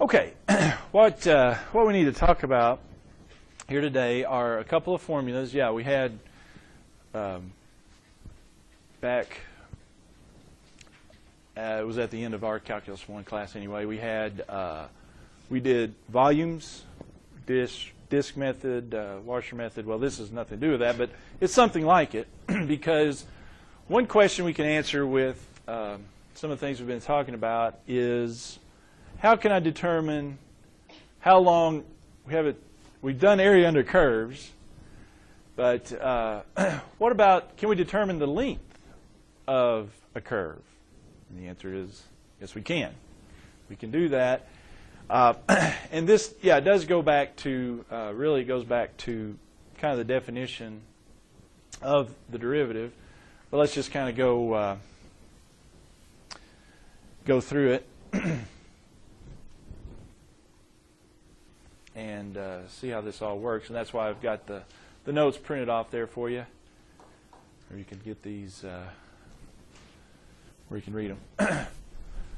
Okay, what we need to talk about here today are a couple of formulas. Yeah, we had back, it was at the end of our Calculus 1 class anyway, we did volumes, disk method, washer method. Well, this has nothing to do with that, but it's something like it because one question we can answer with some of the things we've been talking about is how can I determine how long we've done area under curves, but what about, can we determine the length of a curve? And the answer is yes, we can. We can do that. And this, yeah, it does go back to, really goes back to kind of the definition of the derivative. But let's just kind of go through it and see how this all works. And that's why I've got the notes printed off there for you. Or you can get these where you can read them.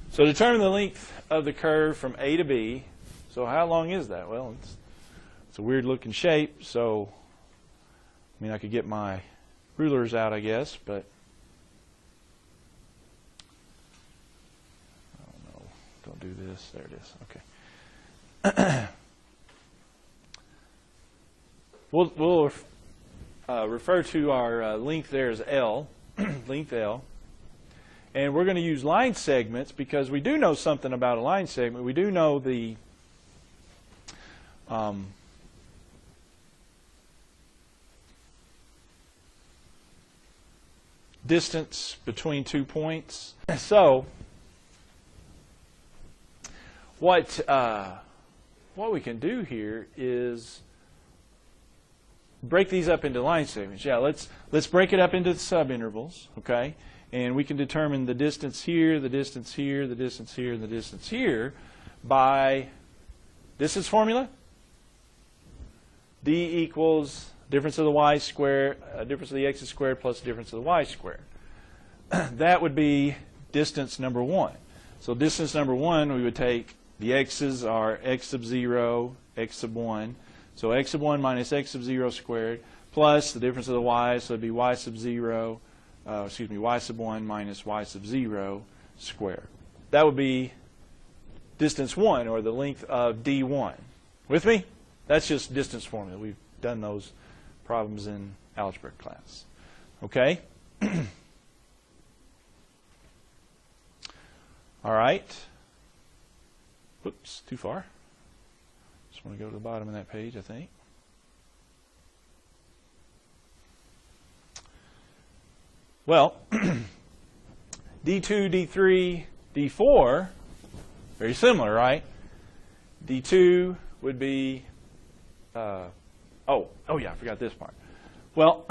So determine the length of the curve from A to B. So how long is that? Well, it's a weird looking shape. So, I mean, I could get my rulers out, I guess, but I don't know. Don't do this. There it is. Okay. We'll refer to our length there as L, length L. And we're going to use line segments because we do know something about a line segment. We do know the distance between 2 points. So what we can do here is break these up into line segments. Yeah, let's break it up into the subintervals, okay? And we can determine the distance here, the distance here, the distance here, and the distance here by distance formula. D equals difference of the y squared, difference of the x squared plus difference of the y squared. That would be distance number 1. So distance number 1, we would take the x's are x sub 0, x sub 1. So x sub 1 minus x sub 0 squared plus the difference of the y, so it would be y sub 0. Y sub 1 minus y sub 0 squared. That would be distance 1, or the length of D1. With me? That's just distance formula. We've done those problems in algebra class. Okay? All right. Whoops, too far. Just want to go to the bottom of that page, I think. Well, D2, D3, D4, very similar, right? D2 would be, oh yeah, I forgot this part. Well,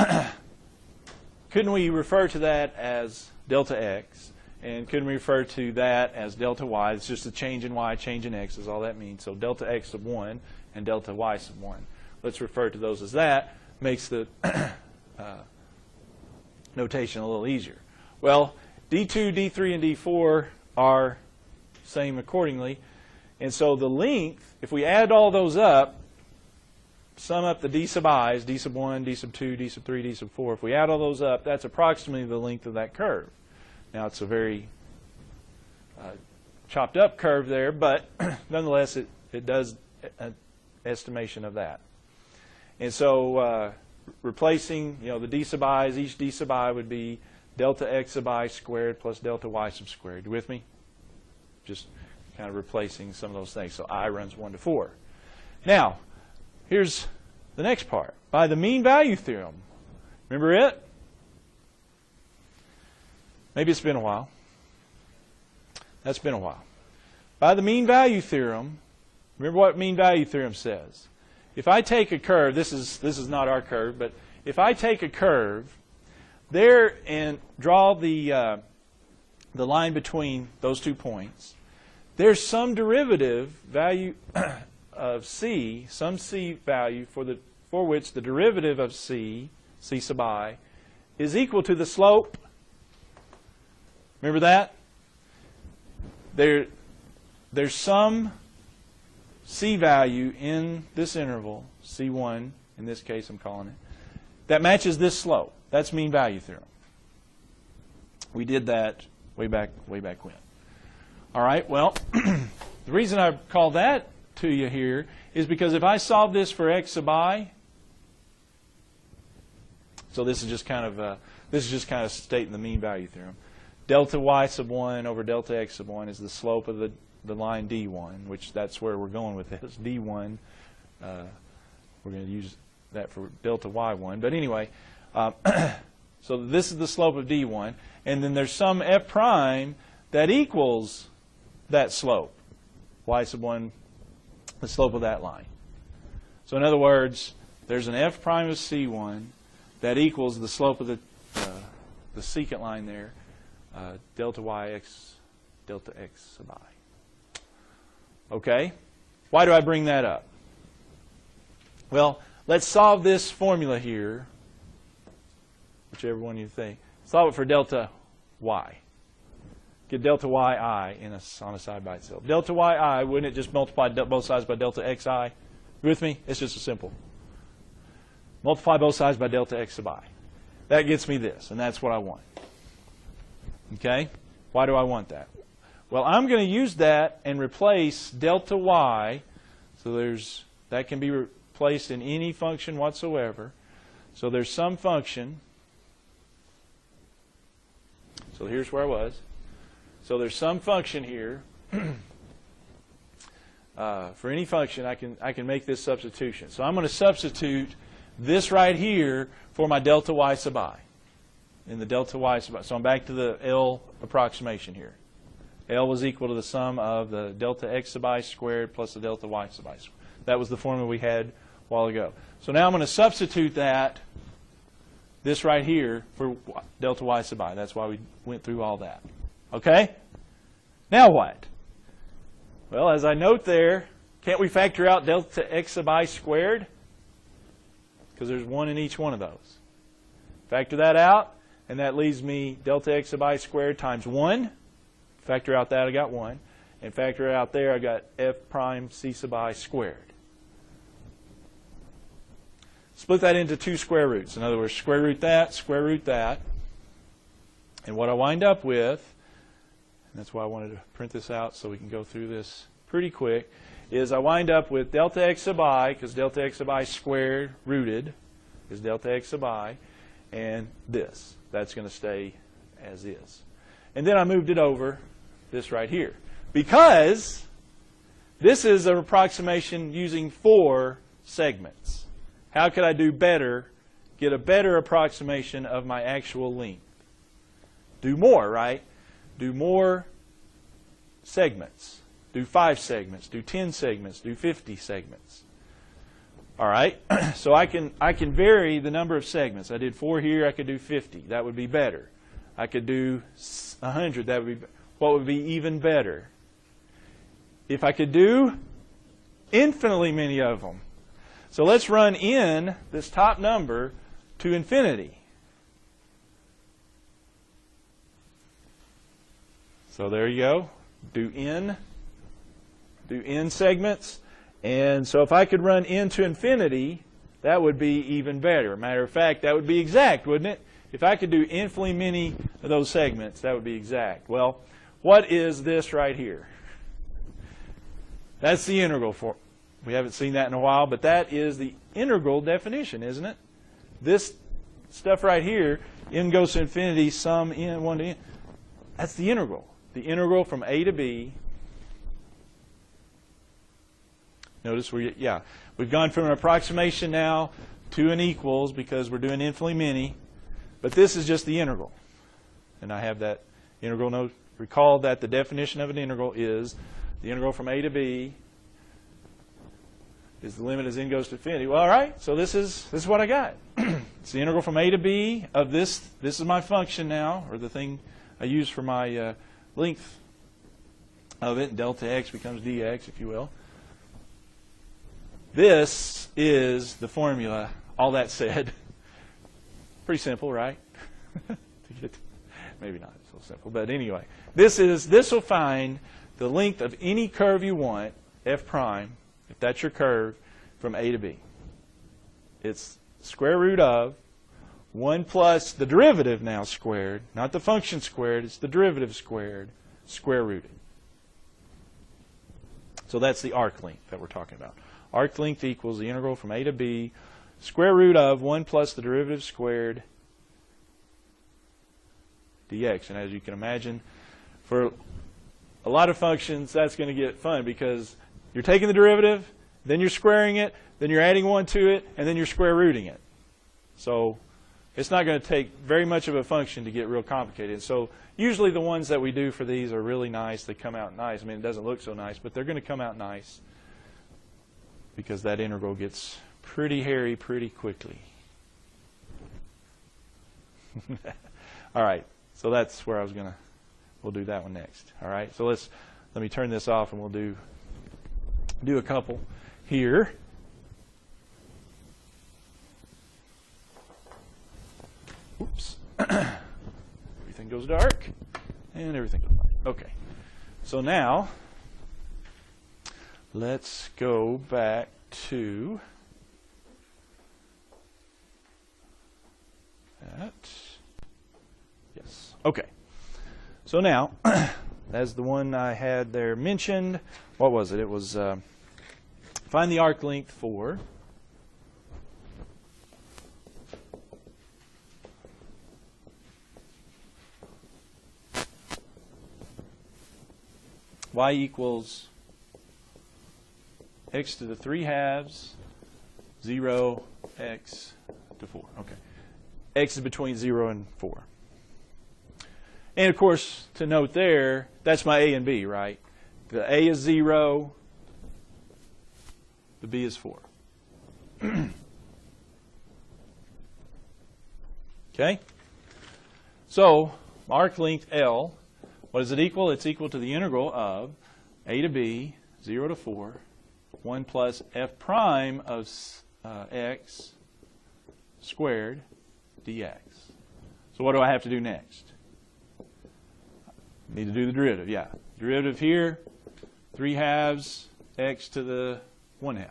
couldn't we refer to that as delta x? And couldn't we refer to that as delta y? It's just a change in y, change in x is all that means. So delta x sub 1 and delta y sub 1. Let's refer to those as that. Makes the notation a little easier. Well, D2, D3, and D4 are same accordingly. And so the length, if we add all those up, sum up the d sub i's, d sub 1, d sub 2, d sub 3, d sub 4, if we add all those up, that's approximately the length of that curve. Now, it's a very chopped up curve there, but nonetheless, it does an estimation of that. And so replacing, the d sub i's, each d sub I would be delta x sub I squared plus delta y sub squared. You with me? Just kind of replacing some of those things. So I runs 1 to 4. Now, here's the next part. By the mean value theorem. Remember it? Maybe it's been a while. That's been a while. By the mean value theorem, remember what mean value theorem says. If I take a curve, this is not our curve, but if I take a curve there and draw the line between those 2 points, there's some derivative value of c, some c value for which the derivative of c sub I, is equal to the slope. Remember that? There's some C value in this interval, C1, in this case I'm calling it, that matches this slope. That's mean value theorem. We did that way back when. All right, well, the reason I call that to you here is because if I solve this for x sub I, so this is just kind of stating the mean value theorem. Delta y sub 1 over delta x sub 1 is the slope of the line D1, which that's where we're going with this. D1, we're going to use that for delta y1. But anyway, so this is the slope of D1, and then there's some f prime that equals that slope, y sub 1, the slope of that line. So in other words, there's an f prime of C1 that equals the slope of the secant line there, delta x sub I. Okay? Why do I bring that up? Well, let's solve this formula here, whichever one you think. Solve it for delta y. Get delta yi on a side by itself. Delta yi, wouldn't it just multiply both sides by delta xi? You with me? It's just a simple. Multiply both sides by delta x sub I. That gets me this, and that's what I want. Okay? Why do I want that? Well, I'm going to use that and replace delta y. So that can be replaced in any function whatsoever. So there's some function. So here's where I was. So there's some function here. For any function, I can make this substitution. So I'm going to substitute this right here for my delta y sub I. In the delta y sub I. So I'm back to the L approximation here. L was equal to the sum of the delta x sub I squared plus the delta y sub I squared. That was the formula we had a while ago. So now I'm going to substitute this right here for delta y sub I. That's why we went through all that. Okay? Now what? Well, as I note there, can't we factor out delta x sub I squared? Because there's 1 in each one of those. Factor that out, and that leaves me delta x sub I squared times 1. Factor out that, I got 1. And factor it out there, I got f prime c sub I squared. Split that into 2 square roots. In other words, square root that. And what I wind up with, and that's why I wanted to print this out so we can go through this pretty quick, is I wind up with delta x sub I, because delta x sub I squared rooted is delta x sub I, and this. That's going to stay as is. And then I moved it over this right here. Because this is an approximation using 4 segments. How could I do better, get a better approximation of my actual length? Do more, right? Do more segments. Do 5 segments. Do 10 segments. Do 50 segments. All right? So I can vary the number of segments. I did 4 here. I could do 50. That would be better. I could do 100. That would be what would be even better? If I could do infinitely many of them. So let's run in this top number to infinity. So there you go. Do n segments. And so if I could run n to infinity, that would be even better. Matter of fact, that would be exact, wouldn't it? If I could do infinitely many of those segments, that would be exact. Well, what is this right here? That's the integral form. We haven't seen that in a while, but that is the integral definition, isn't it? This stuff right here, n goes to infinity, sum n, 1 to n. That's the integral. The integral from a to b. Notice we've gone from an approximation now to an equals because we're doing infinitely many. But this is just the integral. And I have that integral note. Recall that the definition of an integral is the integral from a to b is the limit as n goes to infinity. Well, all right, so this is what I got. It's the integral from a to b of this. This is my function now, or the thing I use for my length of it. Delta x becomes dx, if you will. This is the formula. All that said, pretty simple, right? Maybe not so simple, but anyway, this will find the length of any curve you want, f prime, if that's your curve, from A to B. It's square root of 1 plus the derivative now squared, not the function squared, it's the derivative squared, square rooted. So that's the arc length that we're talking about. Arc length equals the integral from A to B, square root of 1 plus the derivative squared dx. And as you can imagine, for a lot of functions, that's going to get fun because you're taking the derivative, then you're squaring it, then you're adding 1 to it, and then you're square rooting it. So it's not going to take very much of a function to get real complicated. So usually the ones that we do for these are really nice. They come out nice. I mean, it doesn't look so nice, but they're going to come out nice because that integral gets pretty hairy pretty quickly. All right, so that's where I was going to, we'll do that one next. All right, so let me turn this off and we'll do a couple here. Oops. Everything goes dark, and everything goes dark. Okay. So now, let's go back to that. Yes. Okay. So now, as the one I had there mentioned, what was it? It was find the arc length for y equals x to the 3/2, 0, x to 4. Okay. X is between 0 and 4. And of course, to note there, that's my A and B, right? The A is 0, the B is 4. Okay? So, arc length L, what does it equal? It's equal to the integral of A to B, 0 to 4, 1 plus f prime of x squared dx. So what do I have to do next? Need to do the derivative, yeah. Derivative here, 3/2 x to the 1/2.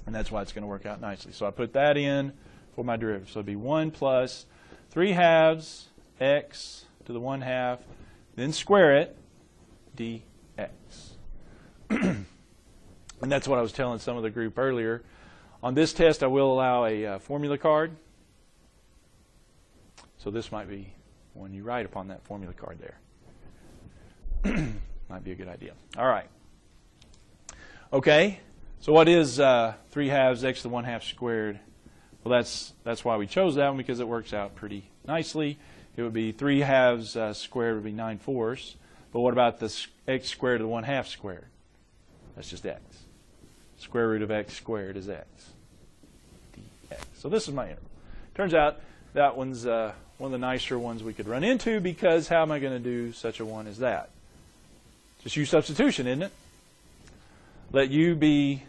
And that's why it's going to work out nicely. So I put that in for my derivative. So it'd be 1 plus 3/2 x to the 1/2, then square it, dx. And that's what I was telling some of the group earlier. On this test, I will allow a formula card. So this might be when you write upon that formula card there. Might be a good idea. All right. Okay. So what is 3/2 x to the 1/2 squared? Well, that's why we chose that one, because it works out pretty nicely. It would be 3/2 squared would be 9/4. But what about the x squared to the 1/2 squared? That's just x. Square root of x squared is x. dx. So this is my integral. Turns out that one's one of the nicer ones we could run into, because how am I going to do such a one as that? Just use substitution, isn't it? Let u be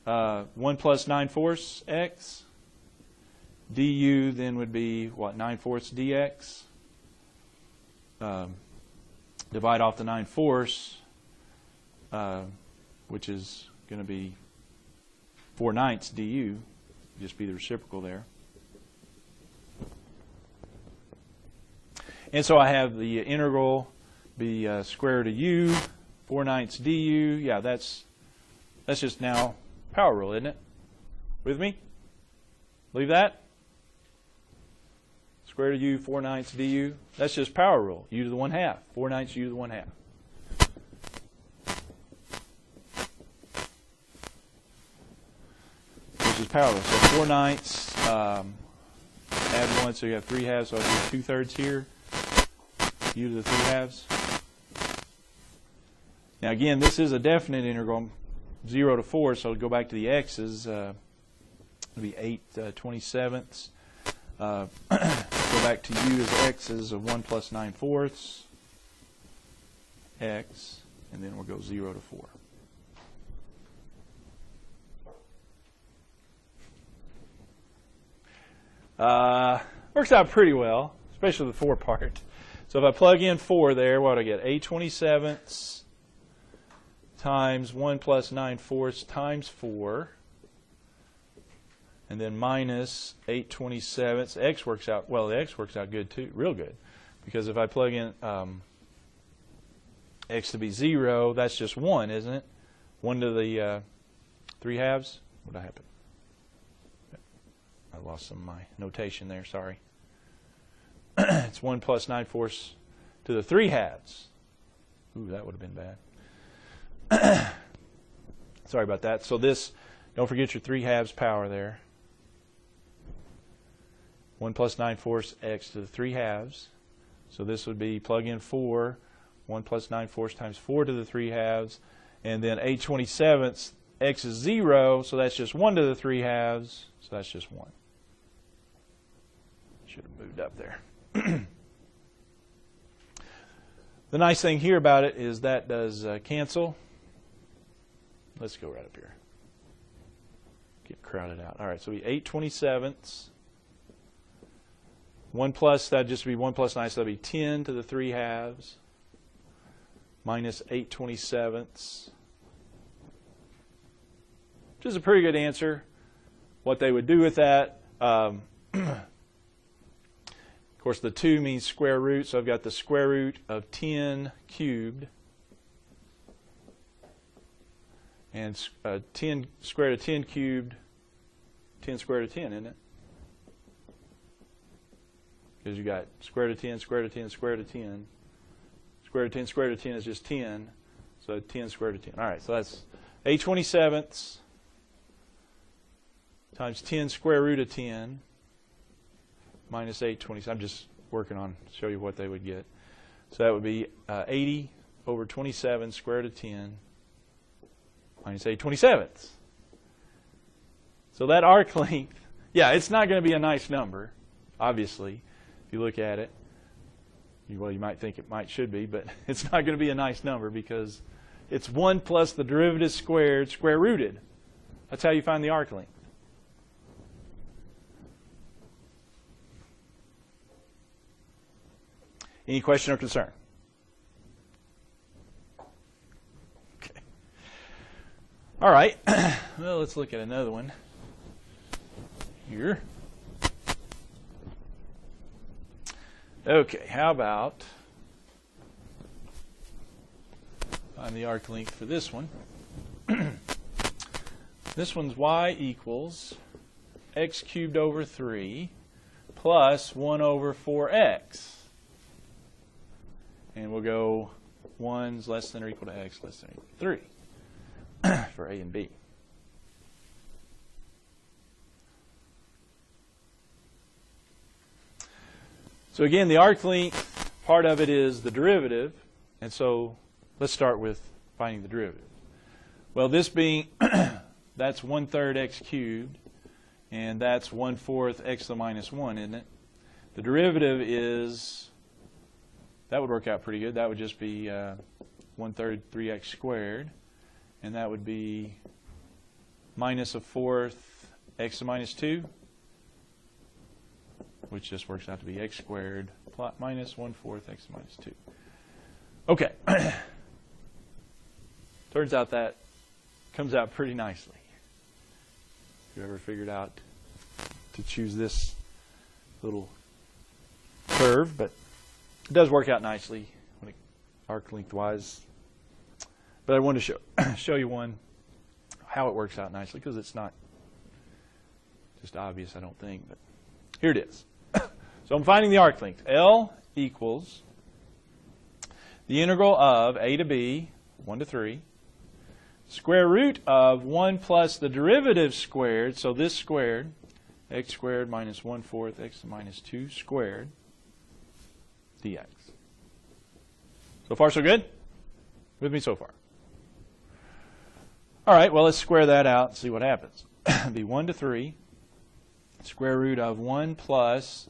1 plus 9/4 x. du then would be, what, 9/4 dx. Divide off the 9/4, which is going to be 4/9 du. Just be the reciprocal there. And so I have the integral be square root of u, 4/9 du. Yeah, that's just now power rule, isn't it? With me? Believe that? Square root of u, 4/9 du. That's just power rule. U to the 1/2. 4/9 u to the 1/2. This is power rule. So 4/9, add 1, so you have 3/2, so I have 2/3 here. U to the 3/2. Now again, this is a definite integral, 0 to 4, so go back to the x's. It'll be 8/27. Go back to u as x's of 1 plus 9/4 x, and then we'll go 0 to 4. Works out pretty well, especially the 4 part. So if I plug in 4 there, what do I get? 8/27 times 1 plus 9/4 times 4, and then minus 8/27. X works out, well, the X works out good too, real good. Because if I plug in X to be 0, that's just 1, isn't it? 1 to the 3/2. What happened? I lost some of my notation there, sorry. It's 1 plus 9/4 to the 3/2. Ooh, that would have been bad. Sorry about that. So this, don't forget your 3/2 power there. 1 plus 9/4 X to the 3/2. So this would be plug in 4, 1 plus 9/4 times 4 to the 3/2, and then 8/27, X is 0, so that's just 1 to the 3/2, so that's just 1. Should have moved up there. The nice thing here about it is that does cancel. Let's go right up here. Get crowded out. All right, so we 8/27. 1 plus, that'd just be 1 plus 9, so that'd be 10 to the 3/2 minus 8/27, which is a pretty good answer. What they would do with that, of course, the 2 means square root, so I've got the square root of 10 cubed. And 10 square root of 10 cubed, 10 square root of 10, isn't it? Because you got square root of 10, square root of 10, square root of 10. Square root of 10, square root of 10 is just 10. So 10 square root of 10. All right, so that's 8/27 times 10 square root of 10 minus 8/27. I'm just working on show you what they would get. So that would be 80 over 27 square root of 10 minus 8/27. So that arc length, yeah, it's not going to be a nice number, obviously. If you look at it, well, you might think it should be, but it's not going to be a nice number because it's 1 plus the derivative squared, square rooted. That's how you find the arc length. Any question or concern? Okay. All right. Well, let's look at another one here. Okay, how about find the arc length for this one. This one's y equals x cubed over 3 plus 1 over 4x. And we'll go 1's less than or equal to x less than or equal to 3 for A and B. So again, the arc length, part of it is the derivative. And so let's start with finding the derivative. Well, this being, that's 1/3 x cubed, and that's 1/4 x to the minus 1, isn't it? The derivative is, that would work out pretty good. That would just be 1/3 3x squared, and that would be minus 1/4 x to the minus 2, which just works out to be x squared minus 1/4 x to the minus 2. Okay. Turns out that comes out pretty nicely. If you ever figured out to choose this little curve, but it does work out nicely when it, arc length-wise. But I wanted to show you one how it works out nicely because it's not just obvious, I don't think. But here it is. So I'm finding the arc length. L equals the integral of a to b, 1 to 3, square root of 1 plus the derivative squared, so this squared, x squared minus 1/4 x to the minus 2 squared, dx. So far, so good? With me so far? All right, well, let's square that out and see what happens. It'll be 1 to 3, square root of 1 plus,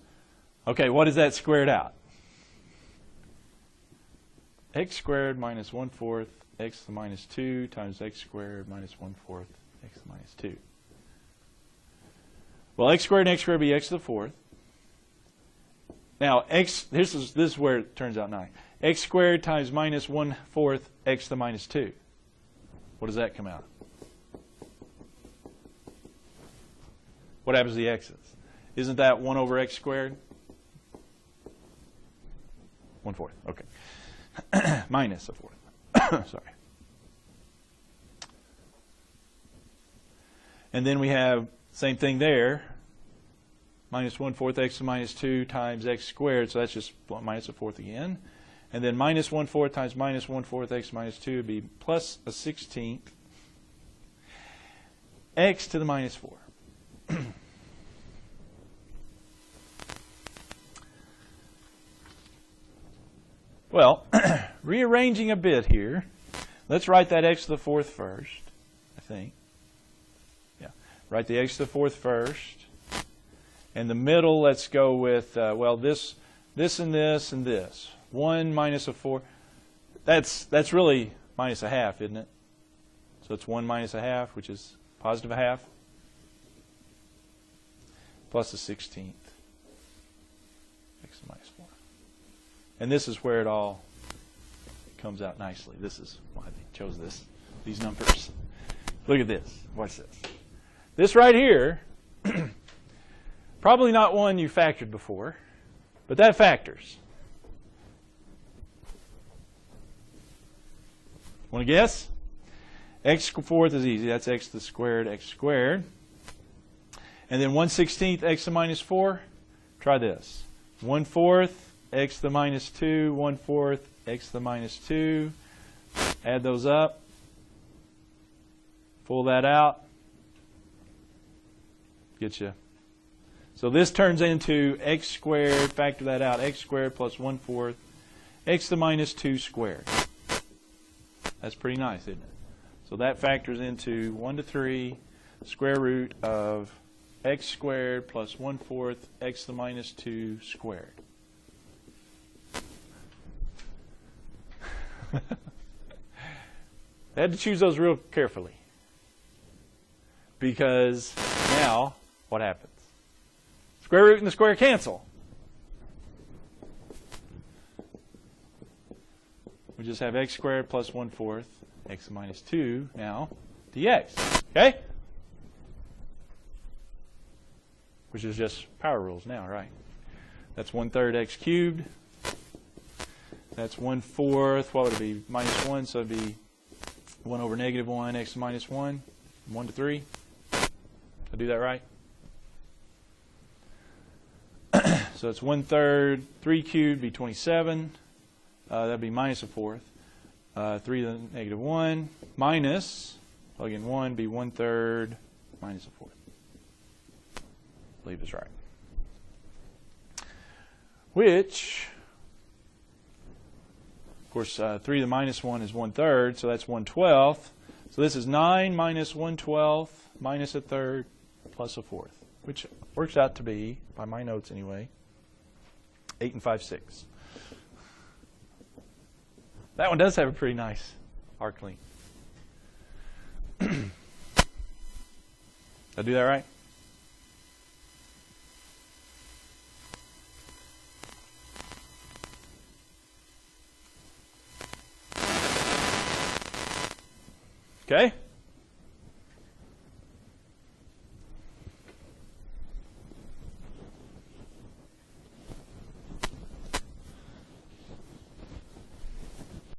okay, what is that squared out? X squared minus 1/4 x to the minus 2 times x squared minus 1/4 x to the minus 2. Well, x squared and x squared would be x to the 4th. Now, this is where it turns out nice. X squared times minus 1/4 x to the minus 2. what does that come out? What happens to the x's? Isn't that 1 over x squared? 1/4. Okay. Minus a fourth. Sorry. And then we have same thing there. Minus 1/4 x to the minus 2 times x squared. So that's just minus a fourth again. And then minus 1/4 times minus 1/4 x to minus 2 would be plus a 16th x to the minus 4. Well, rearranging a bit here, let's write that x to the fourth first, I think. Yeah, write the x to the fourth first. And the middle, let's go with, well, this and this and this. 1 minus a 4. That's really minus a half, isn't it? So it's 1 minus a half, which is positive a half, plus a 16th, x to the minus 4. And this is where it all comes out nicely. This is why they chose these numbers. Look at this. Watch this. This right here, probably not one you factored before, but that factors. Want to guess? X fourth is easy. That's x to the squared, x squared. And then 1/16 x to the minus 4. Try this. 1/4 x to the minus 2, 1/4 x to the minus 2. Add those up. Pull that out. Get you. So this turns into x squared, factor that out, x squared plus 1/4 x to the minus 2 squared. That's pretty nice, isn't it? So that factors into 1 to 3 square root of x squared plus 1/4 x to the minus 2 squared. I had to choose those real carefully. Because now, what happens? Square root and the square cancel. We just have x squared plus 1/4 x to the minus 2 now dx. Okay? Which is just power rules now, right? That's 1/3 x cubed. That's 1/4. What would it be? Minus 1, so it would be 1 over negative 1 x to the minus 1. 1 to 3. Did I do that right? So it's 1/3. 3 cubed be 27. That would be minus a fourth. 3 to the negative 1 minus, plug in 1, be 1/3 minus a fourth. I believe is right. Which, of course, 3 to the minus 1 is 1/3, so that's 1/12. So this is 9 minus 1/12 minus a third plus a fourth, which works out to be, by my notes anyway, 8 5/6. That one does have a pretty nice arc length. Did I do that right? Okay?